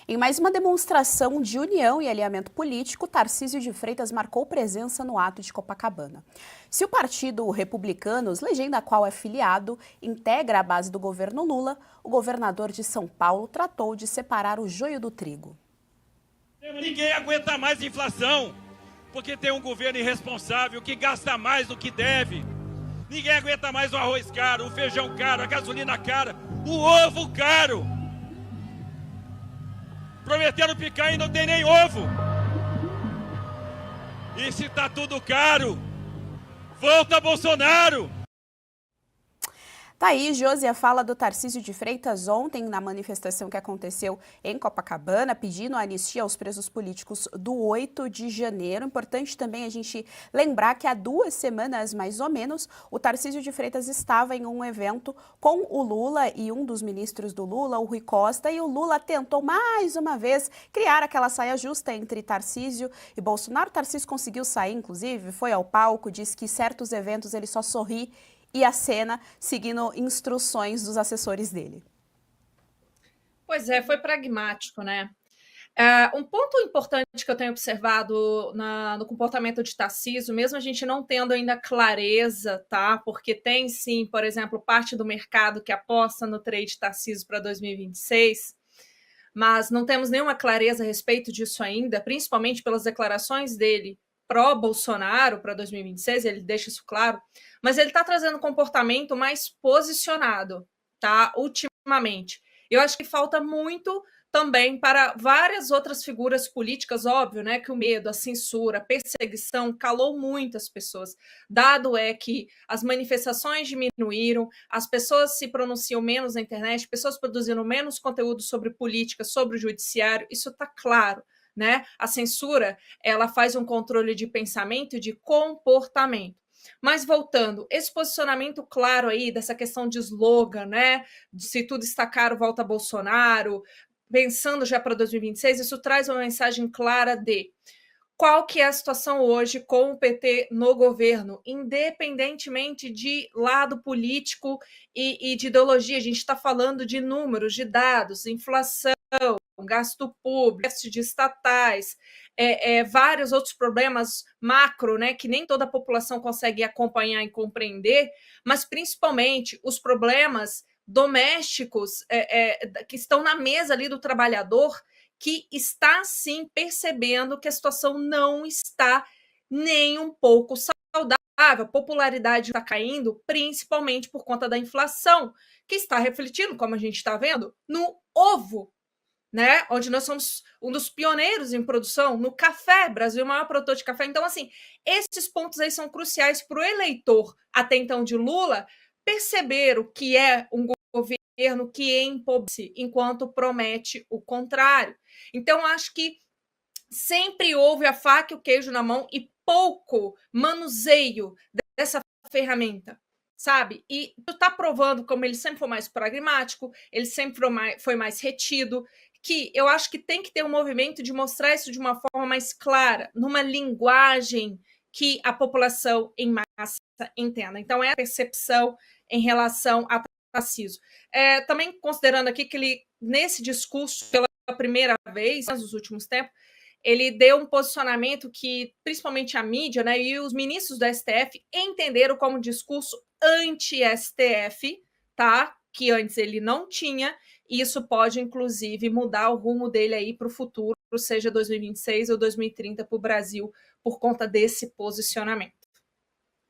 Em mais uma demonstração de união e alinhamento político, Tarcísio de Freitas marcou presença no ato de Copacabana. Se o Partido Republicanos, legenda a qual é filiado, integra a base do governo Lula, o governador de São Paulo tratou de separar o joio do trigo. Ninguém aguenta mais inflação, porque tem um governo irresponsável que gasta mais do que deve. Ninguém aguenta mais o arroz caro, o feijão caro, a gasolina cara, o ovo caro. Prometeram picanha e não tem nem ovo. E se tá tudo caro, volta Bolsonaro! Tá aí, Josi, a fala do Tarcísio de Freitas ontem na manifestação que aconteceu em Copacabana, pedindo a anistia aos presos políticos do 8 de janeiro. Importante também a gente lembrar que há 2 semanas, mais ou menos, o Tarcísio de Freitas estava em um evento com o Lula e um dos ministros do Lula, o Rui Costa, e o Lula tentou mais uma vez criar aquela saia justa entre Tarcísio e Bolsonaro. O Tarcísio conseguiu sair, inclusive, foi ao palco, disse que certos eventos ele só sorri e a cena seguindo instruções dos assessores dele. Pois é, foi pragmático, né? Um ponto importante que eu tenho observado no comportamento de Tarcísio, mesmo a gente não tendo ainda clareza, tá? Porque tem sim, por exemplo, parte do mercado que aposta no trade Tarcísio para 2026, mas não temos nenhuma clareza a respeito disso ainda, principalmente pelas declarações dele pró-Bolsonaro para 2026, ele deixa isso claro, mas ele está trazendo um comportamento mais posicionado, tá? Ultimamente. Eu acho que falta muito também para várias outras figuras políticas, óbvio, né, que o medo, a censura, a perseguição calou muitas pessoas. Dado é que as manifestações diminuíram, as pessoas se pronunciam menos na internet, pessoas produzindo menos conteúdo sobre política, sobre o judiciário, isso está claro, né? A censura, ela faz um controle de pensamento e de comportamento. Mas voltando, esse posicionamento claro aí dessa questão de slogan, né? De se tudo está caro, volta Bolsonaro, pensando já para 2026, isso traz uma mensagem clara de qual que é a situação hoje com o PT no governo, independentemente de lado político e de ideologia. A gente está falando de números, de dados, inflação, gasto público, déficit de estatais, vários outros problemas macro, né, que nem toda a população consegue acompanhar e compreender, mas principalmente os problemas domésticos que estão na mesa ali do trabalhador, que está, sim, percebendo que a situação não está nem um pouco saudável. A popularidade está caindo, principalmente por conta da inflação, que está refletindo, como a gente está vendo, no ovo, né? Onde nós somos um dos pioneiros em produção, no café, Brasil é o maior produtor de café. Então, assim, esses pontos aí são cruciais para o eleitor, até então de Lula, perceber o que é um governo que empobrece, enquanto promete o contrário. Então, acho que sempre houve a faca e o queijo na mão e pouco manuseio dessa ferramenta, sabe? E tu tá provando como ele sempre foi mais pragmático, ele sempre foi mais retido, que eu acho que tem que ter um movimento de mostrar isso de uma forma mais clara, numa linguagem que a população em massa entenda. Então, é a percepção em relação a Tarcísio. Também considerando aqui que ele, nesse discurso, pela primeira vez, nos últimos tempos, ele deu um posicionamento que, principalmente a mídia, né, e os ministros do STF entenderam como discurso anti-STF, tá? Que antes ele não tinha, e isso pode, inclusive, mudar o rumo dele aí para o futuro, seja 2026 ou 2030 para o Brasil, por conta desse posicionamento.